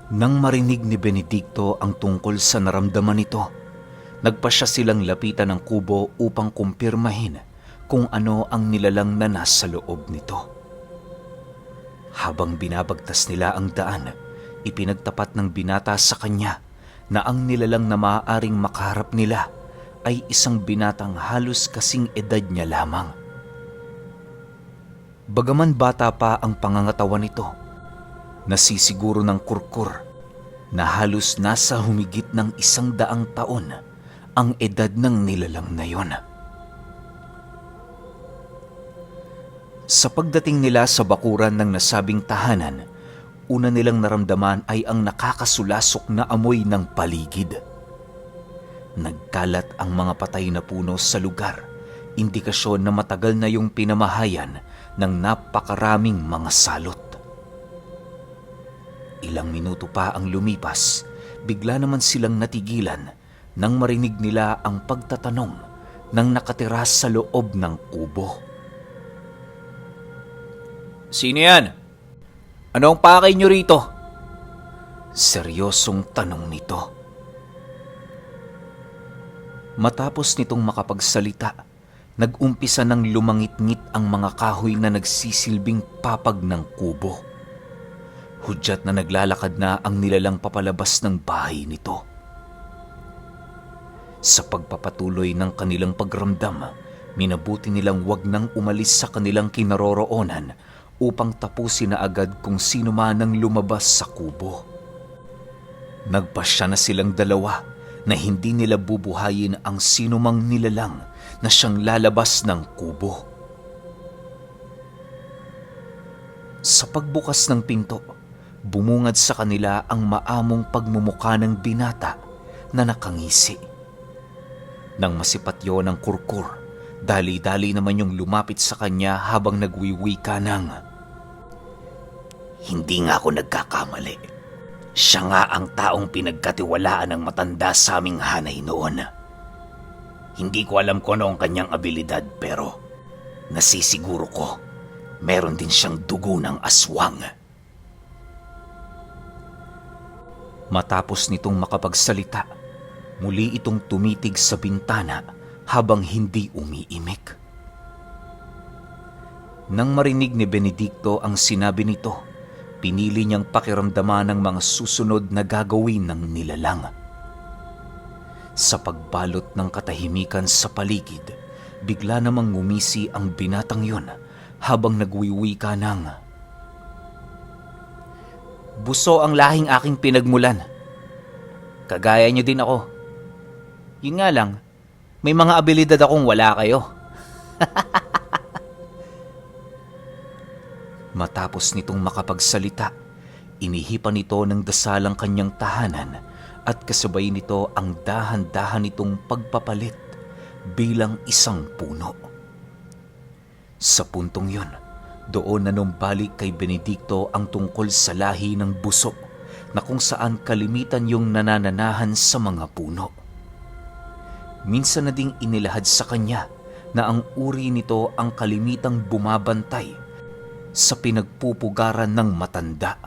Nang marinig ni Benedicto ang tungkol sa naramdaman nito, nagpasya silang lapitan ng kubo upang kumpirmahin kung ano ang nilalang na nasa loob nito. Habang binabagtas nila ang daan, ipinagtapat ng binata sa kanya na ang nilalang na maaaring makaharap nila ay isang binatang halos kasing edad niya lamang. Bagaman bata pa ang pangangatawan nito, nasisiguro ng kurkur na halos nasa humigit ng 100 taon ang edad ng nilalang na yon. Sa pagdating nila sa bakuran ng nasabing tahanan, una nilang naramdaman ay ang nakakasulasok na amoy ng paligid. Nagkalat ang mga patay na puno sa lugar, indikasyon na matagal na yung pinamahayan ng napakaraming mga salot. Ilang minuto pa ang lumipas, bigla naman silang natigilan nang marinig nila ang pagtatanong ng nakatira sa loob ng kubo. "Sino yan? Anong pakay nyo rito?" Seryosong tanong nito. Matapos nitong makapagsalita, nag-umpisa ng lumangit-ngit ang mga kahoy na nagsisilbing papag ng kubo. Hudyat na naglalakad na ang nilalang papalabas ng bahay nito. Sa pagpapatuloy ng kanilang pagramdam, minabuti nilang wag nang umalis sa kanilang kinaroroonan upang tapusin na agad kung sino man ang lumabas sa kubo. Nagpasya na silang dalawa na hindi nila bubuhayin ang sinumang nilalang na siyang lalabas ng kubo. Sa pagbukas ng pinto, bumungad sa kanila ang maamong pagmumukha ng binata na nakangisi. Nang masipatyo ng kurkur, dali-dali naman yung lumapit sa kanya habang nagwiwika ng, "Hindi nga ako nagkakamali. Siya nga ang taong pinagkatiwalaan ng matanda sa aming hanay noon. Hindi ko alam kung ano ang kanyang abilidad pero nasisiguro ko meron din siyang dugo ng aswang." Matapos nitong makapagsalita, muli itong tumitig sa bintana habang hindi umiimik. Nang marinig ni Benedicto ang sinabi nito, pinili niyang pakiramdaman ang mga susunod na gagawin ng nilalang. Sa pagbalot ng katahimikan sa paligid, bigla namang ngumisi ang binatang yon habang nagwiwika ng, "Buso ang lahing aking pinagmulan. Kagaya niyo din ako. Yun nga lang, may mga abilidad akong wala kayo." Matapos nitong makapagsalita, inihipan nito ng dasal ang kanyang tahanan at kasabay nito ang dahan-dahan nitong pagpapalit bilang isang puno. Sa puntong yon, doon na numbalik kay Benedicto ang tungkol sa lahi ng buso na kung saan kalimitan yung nanananahan sa mga puno. Minsan na ding inilahad sa kanya na ang uri nito ang kalimitang bumabantay sa pinagpupugaran ng matanda.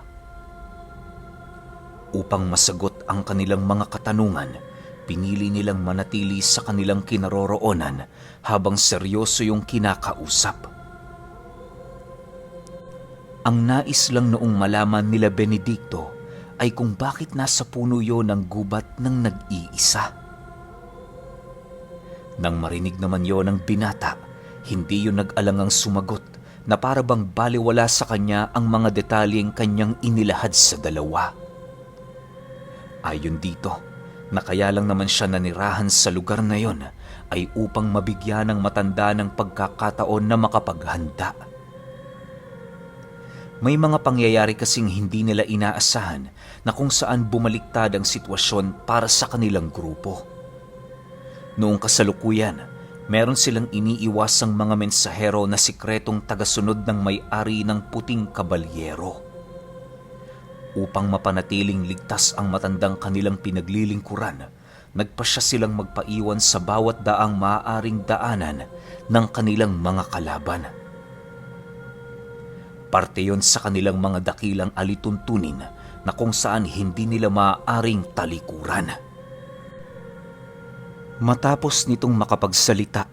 Upang masagot ang kanilang mga katanungan, pinili nilang manatili sa kanilang kinaroroonan habang seryoso yung kinakausap. Ang nais lang noong malaman nila Benedicto ay kung bakit nasa puno yon ang gubat ng nag-iisa. Nang marinig naman yon ng binata, hindi yun nag-alangang sumagot na para bang baliwala sa kanya ang mga detalyeng kanyang inilahad sa dalawa. Ayon dito, na kaya lang naman siya nanirahan sa lugar na yon ay upang mabigyan ng matanda ng pagkakataon na makapaghanda. May mga pangyayari kasing hindi nila inaasahan na kung saan bumaliktad ang sitwasyon para sa kanilang grupo. Noong kasalukuyan, meron silang iniiwasang mga mensahero na sikretong tagasunod ng may-ari ng puting kabalyero. Upang mapanatiling ligtas ang matandang kanilang pinaglilingkuran, nagpasya silang magpaiwan sa bawat daang maaaring daanan ng kanilang mga kalaban. Parte yon sa kanilang mga dakilang alituntunin na kung saan hindi nila maaaring talikuran. Matapos nitong makapagsalita,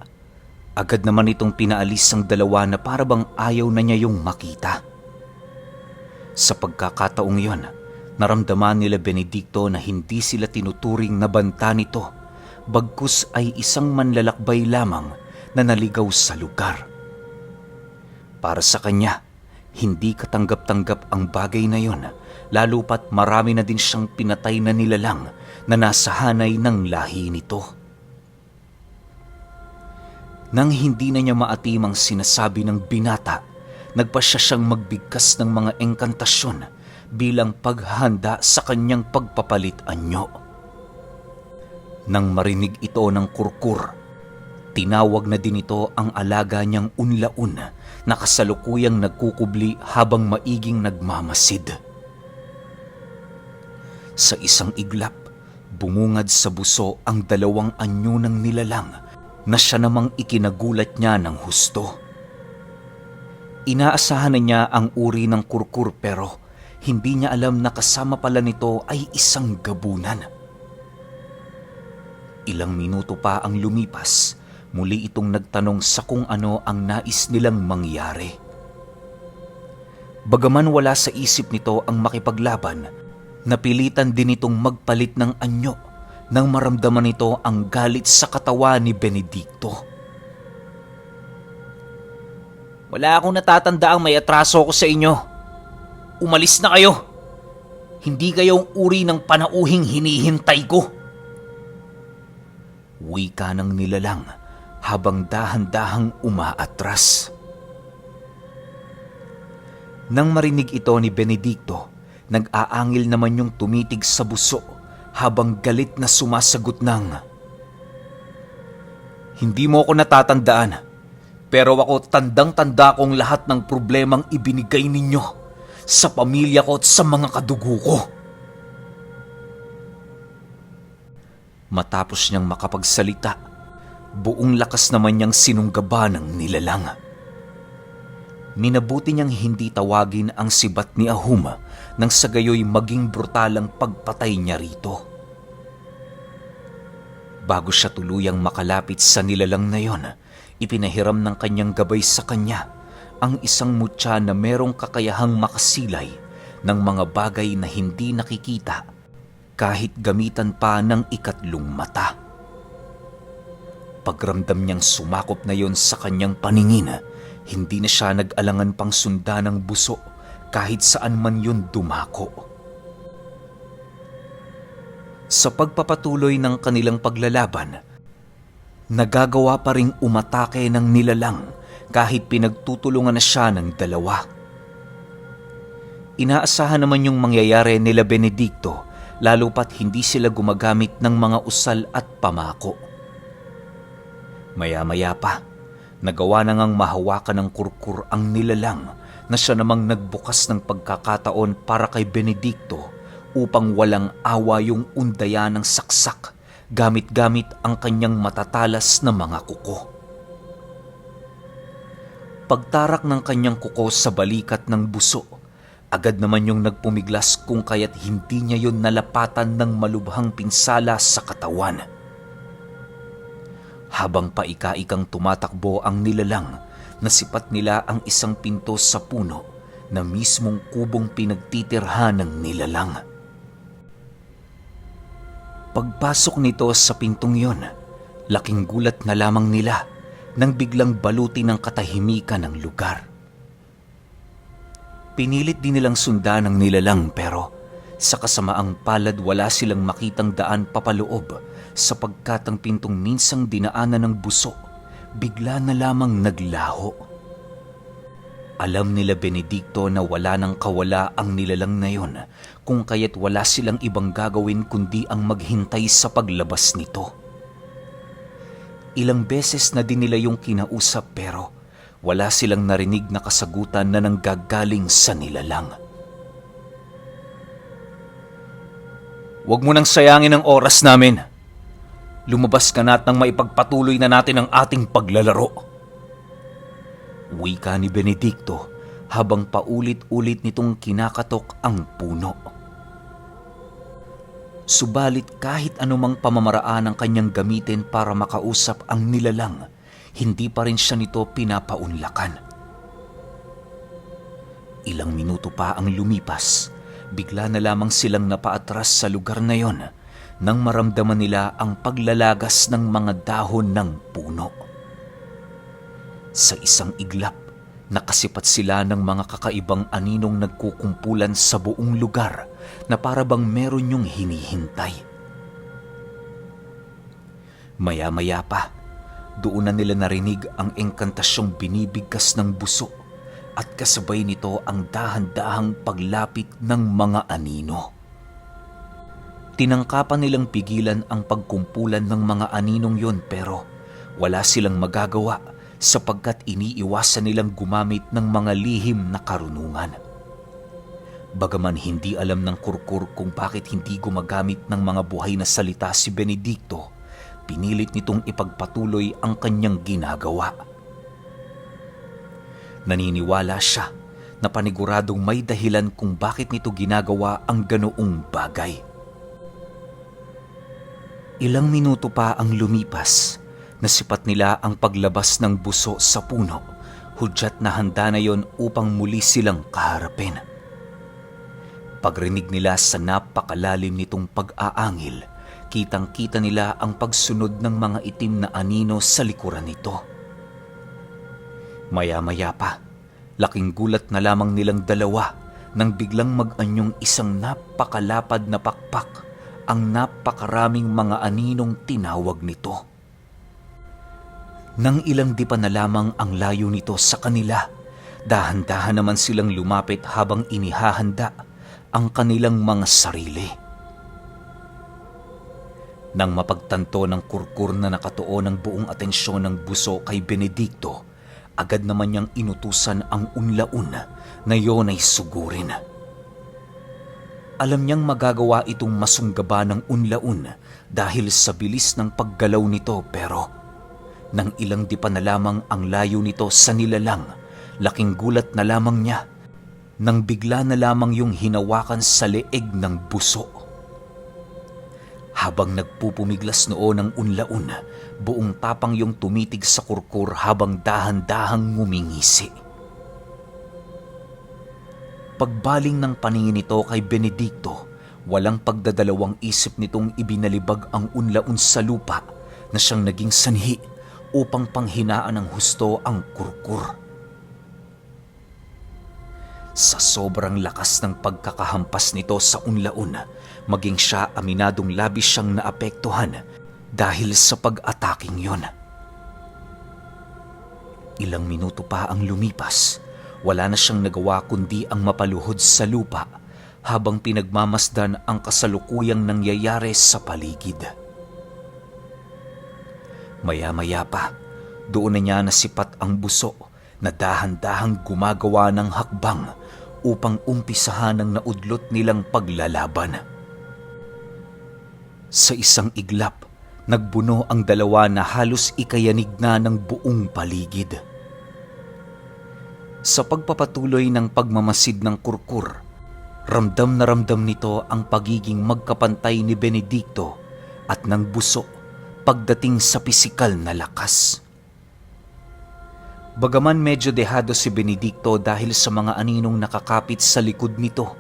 agad naman itong pinaalis ang dalawa na parabang ayaw na niya yung makita. Sa pagkakataong yon, naramdaman nila Benedicto na hindi sila tinuturing na banta nito, bagkus ay isang manlalakbay lamang na naligaw sa lugar. Para sa kanya, hindi katanggap-tanggap ang bagay na yon, lalo pat marami na din siyang pinatay na nilalang na nasa hanay ng lahi nito. Nang hindi na niya maatim ang sinasabi ng binata, nagpasya siyang magbigkas ng mga engkantasyon bilang paghanda sa kanyang pagpapalit anyo. Nang marinig ito ng kurkur, tinawag na din ito ang alaga niyang unlaun na kasalukuyang nagkukubli habang maiging nagmamasid. Sa isang iglap, bumungad sa buso ang dalawang anyo ng nilalang na siya namang ikinagulat niya ng husto. Inaasahan na niya ang uri ng kurkur pero hindi niya alam na kasama pala nito ay isang gabunan. Ilang minuto pa ang lumipas, muli itong nagtanong sa kung ano ang nais nilang mangyari. Bagaman wala sa isip nito ang makipaglaban, napilitan din itong magpalit ng anyo nang maramdaman nito ang galit sa katawan ni Benedicto. Wala akong natatandaang may atraso ko sa inyo. Umalis na kayo. Hindi kayong uri ng panauhing hinihintay ko. Wika ng nilalang habang dahan-dahang umaatras. Nang marinig ito ni Benedicto, nag-aangil naman yung tumitig sa buso habang galit na sumasagot ng, "Hindi mo ako natatandaan, pero ako tandang-tanda kong lahat ng problemang ibinigay ninyo sa pamilya ko at sa mga kadugo ko." Matapos niyang makapagsalita, buong lakas naman niyang sinunggaba ng nilalang. Minabuti niyang hindi tawagin ang sibat ni Ahum nang sa gayoy maging brutalang pagpatay niya rito. Bago siya tuluyang makalapit sa nilalang na yon, ipinahiram ng kanyang gabay sa kanya ang isang mutya na merong kakayahang makasilay ng mga bagay na hindi nakikita kahit gamitan pa ng ikatlong mata. Pagramdam niyang sumakop na yon sa kanyang paningin, hindi na siya nag-alangan pang sundan ng buso kahit saan man yun dumako. Sa pagpapatuloy ng kanilang paglalaban, nagagawa pa ring umatake ng nilalang kahit pinagtutulungan na siya ng dalawa. Inaasahan naman yung mangyayari nila Benedicto, lalo pat hindi sila gumagamit ng mga usal at pamako. Maya-maya pa, nagawa na ngang mahawakan ng kurkur ang nilalang na siya namang nagbukas ng pagkakataon para kay Benedicto upang walang awa yung undaya ng saksak gamit-gamit ang kanyang matatalas na mga kuko. Pagtarak ng kanyang kuko sa balikat ng buso, agad naman yung nagpumiglas kung kaya't hindi niya yun nalapatan ng malubhang pinsala sa katawan. Habang paika-ikang tumatakbo ang nilalang, nasipat nila ang isang pinto sa puno na mismong kubong pinagtitirhan ng nilalang. Pagpasok nito sa pintong yon, laking gulat na lamang nila nang biglang baluti ng katahimikan ng lugar. Pinilit din nilang sundan ng nilalang pero sa kasamaang palad wala silang makitang daan papaloob sapagkat ang pintong minsang dinaanan ng buso bigla na lamang naglaho. Alam nila Benedicto na wala nang kawala ang nilalang na yon kung kaya't wala silang ibang gagawin kundi ang maghintay sa paglabas nito. Ilang beses na din nila yung kinausap pero wala silang narinig na kasagutan na nanggagaling sa nilalang. "Huwag mo nang sayangin ang oras namin. Lumabas ka na at nang maipagpatuloy na natin ang ating paglalaro." Wika ni Benedicto habang paulit-ulit nitong kinakatok ang puno. Subalit kahit anumang pamamaraan ang kanyang gamitin para makausap ang nilalang, hindi pa rin siya nito pinapaunlakan. Ilang minuto pa ang lumipas, bigla na lamang silang napaatras sa lugar na yon nang maramdaman nila ang paglalagas ng mga dahon ng puno. Sa isang iglap, nakasipat sila ng mga kakaibang aninong nagkukumpulan sa buong lugar na para bang meron yung hinihintay. Maya-maya pa, doon na nila narinig ang engkantasyong binibigkas ng buso at kasabay nito ang dahan-dahang paglapit ng mga anino. Tinangkapan nilang pigilan ang pagkumpulan ng mga aninong yon pero wala silang magagawa sapagkat iniiwasan nilang gumamit ng mga lihim na karunungan. Bagaman hindi alam ng kurkur kung bakit hindi gumagamit ng mga buhay na salita si Benedicto, pinilit nitong ipagpatuloy ang kanyang ginagawa. Naniniwala siya na paniguradong may dahilan kung bakit nito ginagawa ang ganoong bagay. Ilang minuto pa ang lumipas, nasipat nila ang paglabas ng buso sa puno, hudyat na handa na yon upang muli silang kaharapin. Pagrinig nila sa napakalalim nitong pag-aangil, kitang-kita nila ang pagsunod ng mga itim na anino sa likuran nito. Maya-maya pa, laking gulat na lamang nilang dalawa nang biglang mag-anyong isang napakalapad na pakpak ang napakaraming mga aninong tinawag nito. Nang ilang dipa na lamang ang layo nito sa kanila, dahan-dahan naman silang lumapit habang inihahanda ang kanilang mga sarili. Nang mapagtanto ng kurkur na nakatuon ang buong atensyon ng buso kay Benedicto, agad naman niyang inutusan ang unlaun na yon ay sugurin. Alam niyang magagawa itong masunggaba ng unlaun dahil sa bilis ng paggalaw nito pero nang ilang dipa na lamang ang layo nito sa nilalang, laking gulat na lamang niya nang bigla na lamang yung hinawakan sa leeg ng buso. Habang nagpupumiglas noon ang unlaun, buong tapang yung tumitig sa kurkur habang dahan-dahang ngumingisi. Pagbaling ng paningin nito kay Benedicto, walang pagdadalawang isip nitong ibinalibag ang unlaun sa lupa na siyang naging sanhi upang panghinaan ng husto ang kurkur. Sa sobrang lakas ng pagkakahampas nito sa unlaun, maging siya aminadong labis siyang naapektuhan dahil sa pag-ataking yon. Ilang minuto pa ang lumipas, wala na siyang nagawa kundi ang mapaluhod sa lupa habang pinagmamasdan ang kasalukuyang nangyayari sa paligid. Maya-maya pa, doon na niya nasipat ang buso na dahan-dahang gumagawa ng hakbang upang umpisahan ang naudlot nilang paglalaban. Sa isang iglap, nagbuno ang dalawa na halos ikayanig na ng buong paligid. Sa pagpapatuloy ng pagmamasid ng kurkur, ramdam na ramdam nito ang pagiging magkapantay ni Benedicto at ng buso pagdating sa pisikal na lakas. Bagaman medyo dehado si Benedicto dahil sa mga aninong nakakapit sa likod nito,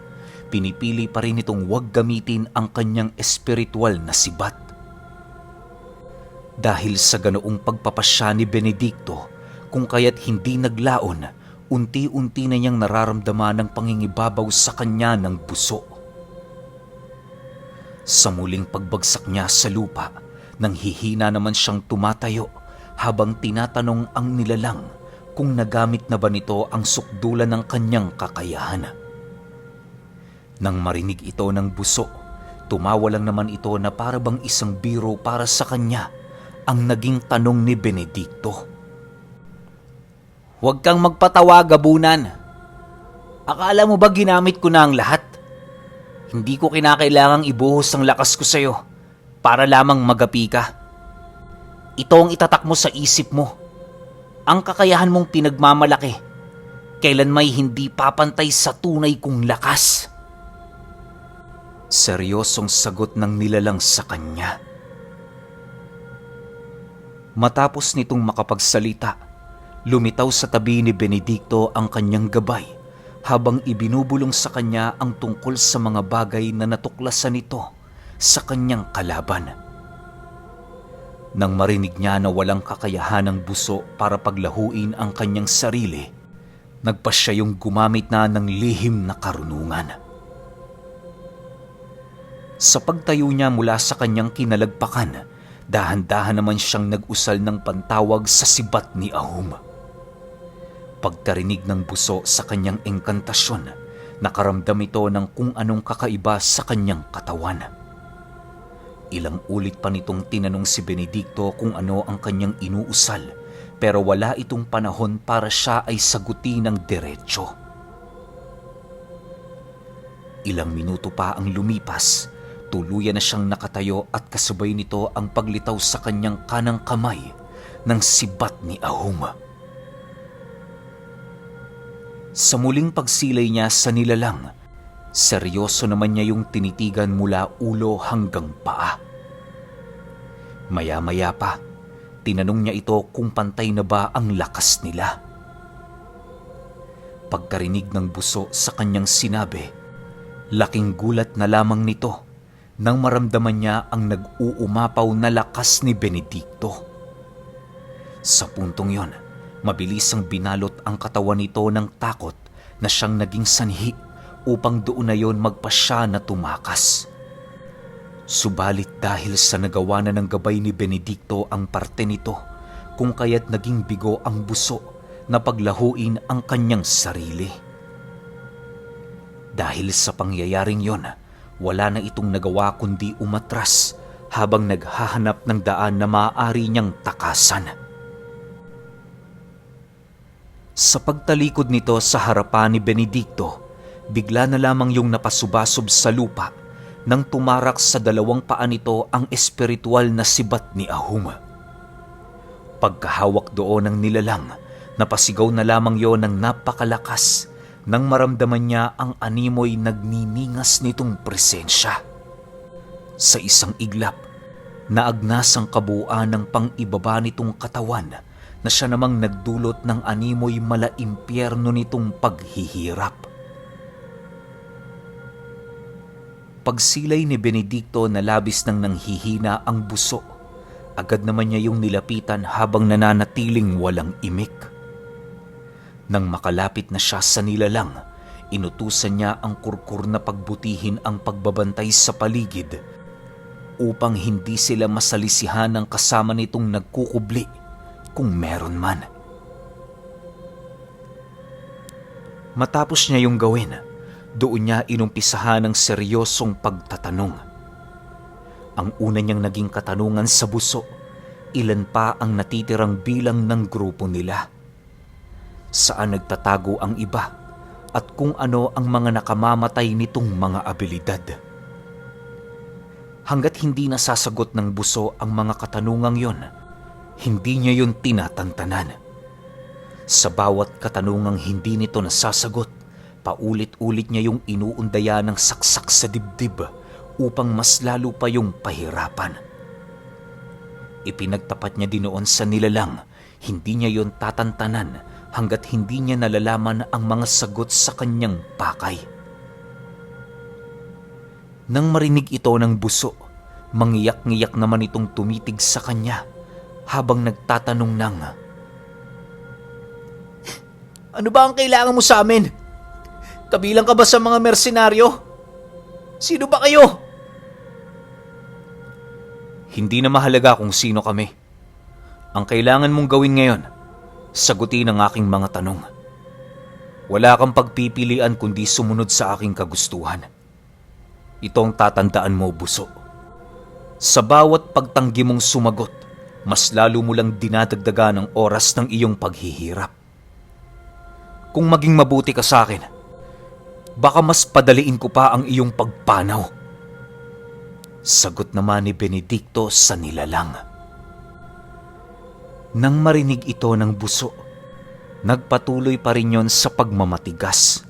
pinipili pa rin itong huwag gamitin ang kanyang espiritual na sibat. Dahil sa ganoong pagpapasya ni Benedicto, kung kaya't hindi naglaon, unti-unti na niyang nararamdaman ang pangingibabaw sa kanya ng buso. Sa muling pagbagsak niya sa lupa, nang hihina naman siyang tumatayo habang tinatanong ang nilalang kung nagamit na ba nito ang sukdulan ng kanyang kakayahan. Nang marinig ito ng buso, tumawa lang naman ito na para bang isang biro para sa kanya ang naging tanong ni Benedicto. "Huwag kang magpatawa, gabunan. Akala mo ba ginamit ko na ang lahat? Hindi ko kinakailangang ibuhos ang lakas ko sa'yo para lamang magapi ka. Ito ang itatak mo sa isip mo. Ang kakayahan mong pinagmamalaki, kailan may hindi papantay sa tunay kong lakas." Seryosong sagot ng nilalang sa kanya. Matapos nitong makapagsalita, lumitaw sa tabi ni Benedicto ang kanyang gabay habang ibinubulong sa kanya ang tungkol sa mga bagay na natuklasan nito sa kanyang kalaban. Nang marinig niya na walang kakayahan ng buso para paglahuin ang kanyang sarili, nagpasya yung gumamit na ng lihim na karunungan. Sa pagtayo niya mula sa kanyang kinalagpakan, dahan-dahan naman siyang nag-usal ng pantawag sa sibat ni Ahum. Pagkarinig ng buso sa kanyang engkantasyon, nakaramdam ito ng kung anong kakaiba sa kanyang katawan. Ilang ulit pa nitong tinanong si Benedicto kung ano ang kanyang inuusal, pero wala itong panahon para siya ay sagutin ng diretsyo. Ilang minuto pa ang lumipas, tuluyan na siyang nakatayo at kasabay nito ang paglitaw sa kanyang kanang kamay ng sibat ni Ahum. Sa muling pagsilay niya sa nilalang, seryoso naman niya yung tinitigan mula ulo hanggang paa. Maya-maya pa, tinanong niya ito kung pantay na ba ang lakas nila. Pagkarinig ng buso sa kanyang sinabi, laking gulat na lamang nito nang maramdaman niya ang nag-uumapaw na lakas ni Benedicto. Sa puntong yon, mabilis ang binalot ang katawan nito ng takot na siyang naging sanhi upang doon na yon magpasya na tumakas. Subalit dahil sa nagawa na ng gabay ni Benedicto ang parte nito, kung kaya't naging bigo ang buso na paglahuin ang kanyang sarili. Dahil sa pangyayaring yon, wala na itong nagawa kundi umatras habang naghahanap ng daan na maaari niyang takasan. Sa pagtalikod nito sa harapan ni Benedicto, bigla na lamang yung napasubasob sa lupa nang tumarak sa dalawang paa nito ang espiritual na sibat ni Ahum. Pagkahawak doon ng nilalang, napasigaw na lamang yon ng napakalakas nang maramdaman niya ang animoy nagniningas nitong presensya. Sa isang iglap, naagnas ang kabuuan ng pang-ibaba nitong katawan na siya namang nagdulot ng animoy mala-impyerno nitong paghihirap. Pagsilay ni Benedicto na labis nang nanghihina ang buso, agad naman niya yung nilapitan habang nananatiling walang imik. Nang makalapit na siya sa nilalang, inutusan niya ang kurkur na pagbutihin ang pagbabantay sa paligid upang hindi sila masalisihan ng kasama nitong nagkukubli kung meron man. Matapos niya yung gawin, doon niya inumpisahan ng seryosong pagtatanong. Ang una niyang naging katanungan sa buso, ilan pa ang natitirang bilang ng grupo nila? Saan nagtatago ang iba? At kung ano ang mga nakamamatay nitong mga abilidad? Hanggat hindi nasasagot ng buso ang mga katanungang yon, hindi niya yon tinatantanan. Sa bawat katanungang hindi nito nasasagot, paulit-ulit niya yung inuundaya ng saksak sa dibdib upang mas lalo pa yung pahirapan. Ipinagtapat niya din noon sa nilalang, hindi niya yon tatantanan hanggat hindi niya nalalaman ang mga sagot sa kanyang pakay. Nang marinig ito ng buso, mangiyak-ngiyak naman itong tumitig sa kanya habang nagtatanong ng, "Ano ba ang kailangan mo sa amin? Kabilang ka ba sa mga mersenaryo? Sino ba kayo?" "Hindi na mahalaga kung sino kami. Ang kailangan mong gawin ngayon, sagutin ang aking mga tanong. Wala kang pagpipilian kundi sumunod sa aking kagustuhan. Ito ang tatandaan mo, buso. Sa bawat pagtanggi mong sumagot, mas lalo mo lang dinadagdagan ang oras ng iyong paghihirap. Kung maging mabuti ka sa akin, baka mas padaliin ko pa ang iyong pagpanaw." Sagot naman ni Benedicto sa nilalang. Nang marinig ito ng buso, nagpatuloy pa rin yon sa pagmamatigas.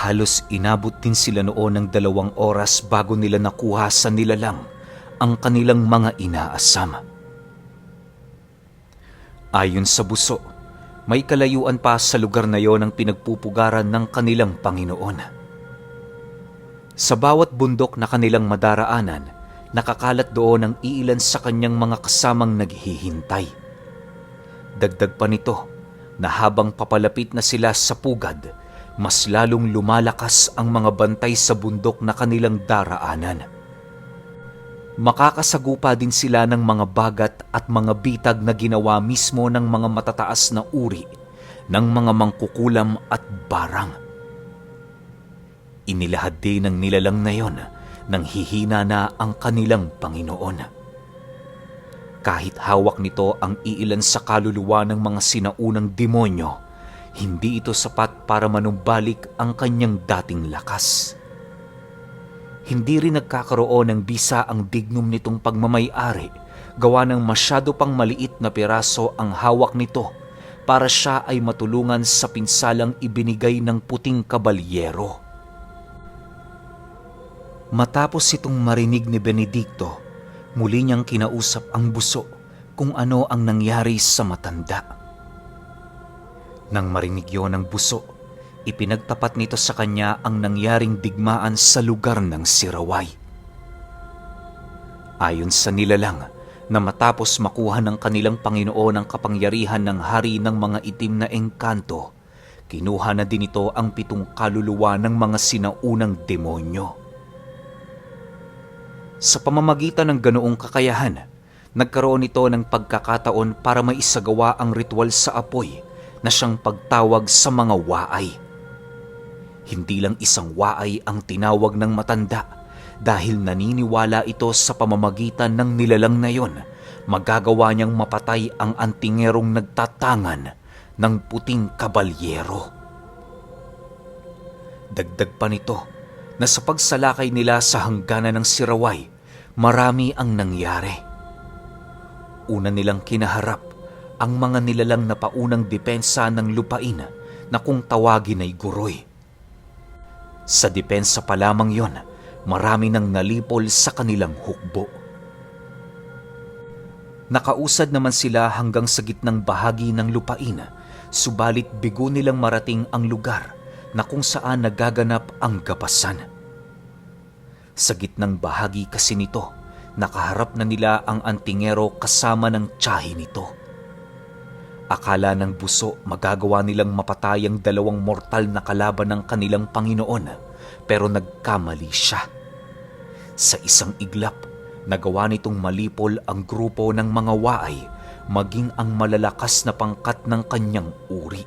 Halos inabot din sila noon ng 2 oras bago nila nakuha sa nilalang ang kanilang mga inaasam. Ayon sa buso, may kalayuan pa sa lugar na yon ang pinagpupugaran ng kanilang Panginoon. Sa bawat bundok na kanilang madaraanan, nakakalat doon ang iilan sa kanyang mga kasamang naghihintay. Dagdag pa nito na habang papalapit na sila sa pugad, mas lalong lumalakas ang mga bantay sa bundok na kanilang daraanan. Makakasagupa din sila ng mga bagat at mga bitag na ginawa mismo ng mga matataas na uri ng mga mangkukulam at barang. Inilahad din ng nilalang na yon nang hihina na ang kanilang Panginoon. Kahit hawak nito ang iilan sa kaluluwa ng mga sinaunang demonyo, hindi ito sapat para manumbalik ang kanyang dating lakas. Hindi rin nagkakaroon ng bisa ang dignum nitong pagmamay-ari, gawa ng masyado pang maliit na piraso ang hawak nito para siya ay matulungan sa pinsalang ibinigay ng puting kabalyero. Matapos itong marinig ni Benedicto, muli niyang kinausap ang buso kung ano ang nangyari sa matanda. Nang marinig yon ng buso, ipinagtapat nito sa kanya ang nangyaring digmaan sa lugar ng Siraway. Ayon sa nilalang, na matapos makuha ng kanilang Panginoon ang kapangyarihan ng hari ng mga itim na engkanto, kinuha na din ito ang 7 kaluluwa ng mga sinaunang demonyo. Sa pamamagitan ng ganoong kakayahan, nagkaroon ito ng pagkakataon para maisagawa ang ritual sa apoy na siyang pagtawag sa mga waay. Hindi lang isang waay ang tinawag ng matanda dahil naniniwala ito sa pamamagitan ng nilalang na yon, magagawa niyang mapatay ang antingerong nagtatangan ng puting kabalyero. Dagdag pa nito na sa pagsalakay nila sa hangganan ng Siraway, marami ang nangyari. Una nilang kinaharap ang mga nilalang na paunang depensa ng lupain na kung tawagin ay guroy. Sa depensa pa lamang yon, marami nang nalipol sa kanilang hukbo. Nakausad naman sila hanggang sa gitnang bahagi ng lupain, subalit bigo nilang marating ang lugar na kung saan nagaganap ang gapasan. Sa gitnang bahagi kasi nito, nakaharap na nila ang antingero kasama ng tiyahin nito. Akala ng buso magagawa nilang mapatay ang 2 mortal na kalaban ng kanilang Panginoon, pero nagkamali siya. Sa isang iglap, nagawa nitong malipol ang grupo ng mga waay, maging ang malalakas na pangkat ng kanyang uri.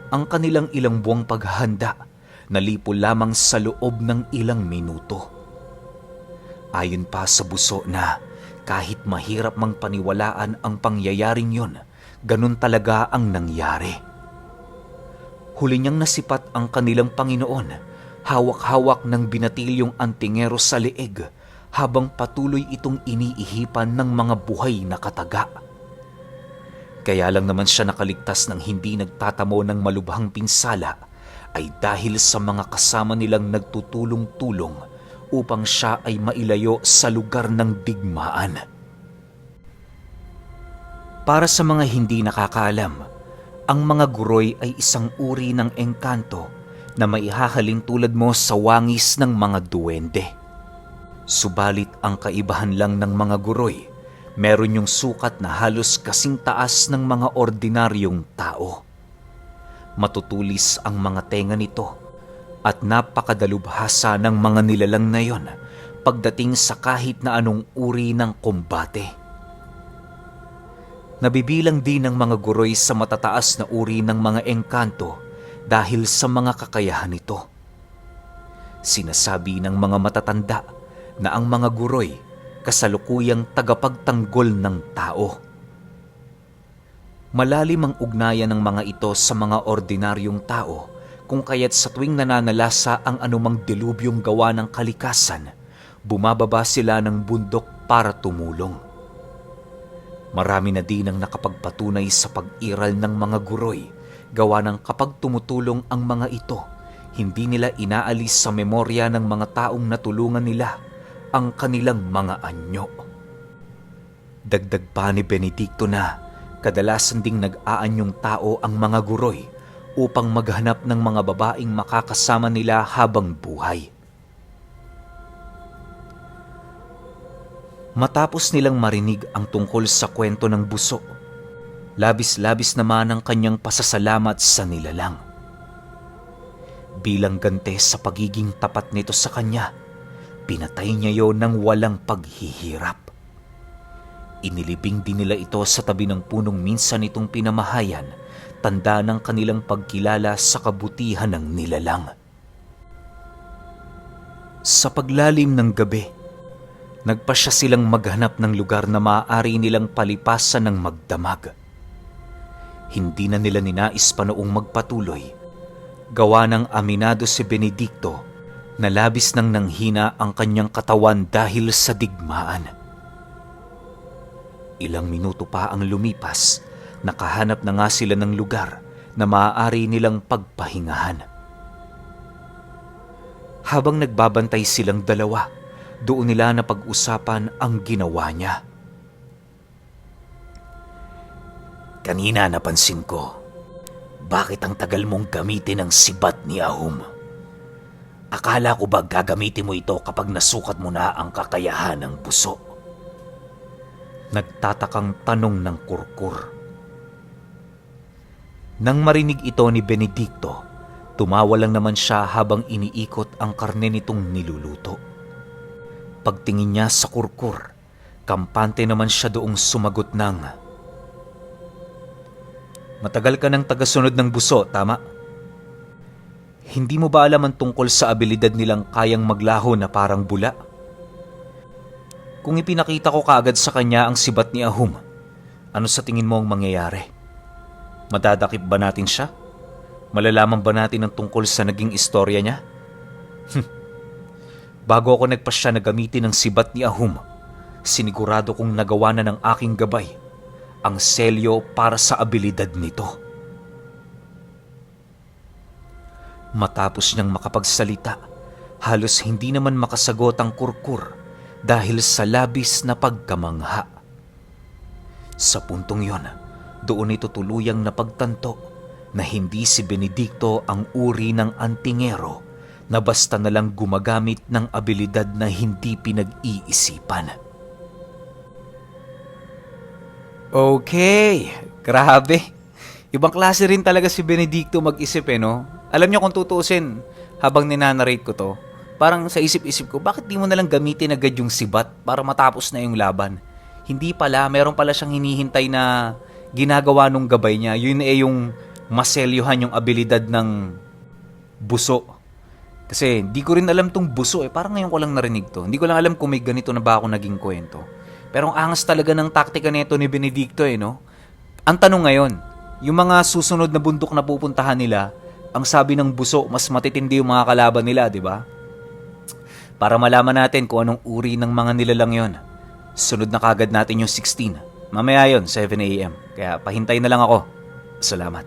Ang kanilang ilang buwang paghahanda, nalipol lamang sa loob ng ilang minuto. Ayon pa sa buso na kahit mahirap mang paniwalaan ang pangyayaring yon, ganun talaga ang nangyari. Huli niyang nasipat ang kanilang Panginoon, hawak-hawak ng binatilyong antingero sa leeg, habang patuloy itong iniihipan ng mga buhay na kataga. Kaya lang naman siya nakaligtas ng hindi nagtatamo ng malubhang pinsala ay dahil sa mga kasama nilang nagtutulong-tulong upang siya ay mailayo sa lugar ng digmaan. Para sa mga hindi nakakaalam, ang mga guroy ay isang uri ng engkanto na maihahalin tulad mo sa wangis ng mga duwende. Subalit ang kaibahan lang ng mga guroy, meron yung sukat na halos kasing taas ng mga ordinaryong tao. Matutulis ang mga tenga nito at napakadalubhasa ng mga nilalang na yon pagdating sa kahit na anong uri ng kombate. Nabibilang din ng mga guroy sa matataas na uri ng mga engkanto dahil sa mga kakayahan nito. Sinasabi ng mga matatanda na ang mga guroy kasalukuyang tagapagtanggol ng tao. Malalim ang ugnayan ng mga ito sa mga ordinaryong tao, kung kaya't sa tuwing nananalasa ang anumang dilubyong gawa ng kalikasan, bumababa sila ng bundok para tumulong. Marami na din ang nakapagpatunay sa pag-iral ng mga guroy Gawa ng kapag tumutulong ang mga ito, hindi nila inaalis sa memorya ng mga taong natulungan nila ang kanilang mga anyo. Dagdag pa ni Benedicto na kadalasan ding nag-aanyong tao ang mga guroy upang maghanap ng mga babaeng makakasama nila habang buhay. Matapos nilang marinig ang tungkol sa kwento ng buso, labis-labis naman ang kanyang pasasalamat sa nilalang. Bilang ganti sa pagiging tapat nito sa kanya, pinatay niya yon ng walang paghihirap. Inilibing din nila ito sa tabi ng punong minsan itong pinamahayan, tanda ng kanilang pagkilala sa kabutihan ng nilalang. Sa paglalim ng gabi, nagpasya silang maghanap ng lugar na maaari nilang palipasan ng magdamag. Hindi na nila ninais pa noong magpatuloy, gawa ng aminado si Benedicto na labis nang nanghina ang kanyang katawan dahil sa digmaan. Ilang minuto pa ang lumipas, nakahanap na nga sila ng lugar na maaari nilang pagpahingahan. Habang nagbabantay silang dalawa, doon nila napag-usapan ang ginawa niya. Kanina napansin ko, bakit ang tagal mong gamitin ang sibat ni Ahum? Akala ko ba gagamitin mo ito kapag nasukat mo na ang kakayahan ng buso? Nagtatakang tanong ng Kurkur. Nang marinig ito ni Benedicto, tumawa lang naman siya habang iniikot ang karne nitong niluluto. Pagtingin niya sa Kurkur, kampante naman siya doong sumagot ng, "Matagal ka ng tagasunod ng buso, tama? Hindi mo ba alam ang tungkol sa abilidad nilang kayang maglaho na parang bula? Kung ipinakita ko kaagad sa kanya ang sibat ni Ahum, ano sa tingin mo ang mangyayari? Madadakip ba natin siya? Malalaman ba natin ang tungkol sa naging istorya niya? Bago ako nagpasya na gamitin ang sibat ni Ahum, sinigurado kong nagawa na ng aking gabay ang selyo para sa abilidad nito." Matapos niyang makapagsalita, halos hindi naman makasagot ang Kurkur dahil sa labis na pagkamangha. Sa puntong yon, doon ito tuluyang napagtanto na hindi si Benedicto ang uri ng antingero na basta na lang gumagamit ng abilidad na hindi pinag-iisipan. Okay, grabe. Ibang klase rin talaga si Benedicto mag-isip no? Alam niyo kung tutuusin, habang ninanarrate ko to, parang sa isip-isip ko, bakit di mo nalang gamitin agad yung sibat para matapos na yung laban? Hindi pala, meron pala siyang hinihintay na ginagawa nung gabay niya. Yun yung maselyuhan yung abilidad ng buso. Kasi di ko rin alam tong buso parang ngayon ko lang narinig to. Hindi ko lang alam kung may ganito na ba ako naging kwento. Pero ang angas talaga ng taktika nito ni Benedicto no? Ang tanong ngayon, yung mga susunod na bundok na pupuntahan nila, ang sabi ng buso, mas matitindi yung mga kalaban nila, di ba? Para malaman natin kung anong uri ng mga nilalang yon, sunod na kagad natin yung 16. Mamaya yon, 7 a.m. Kaya pahintay na lang ako. Salamat.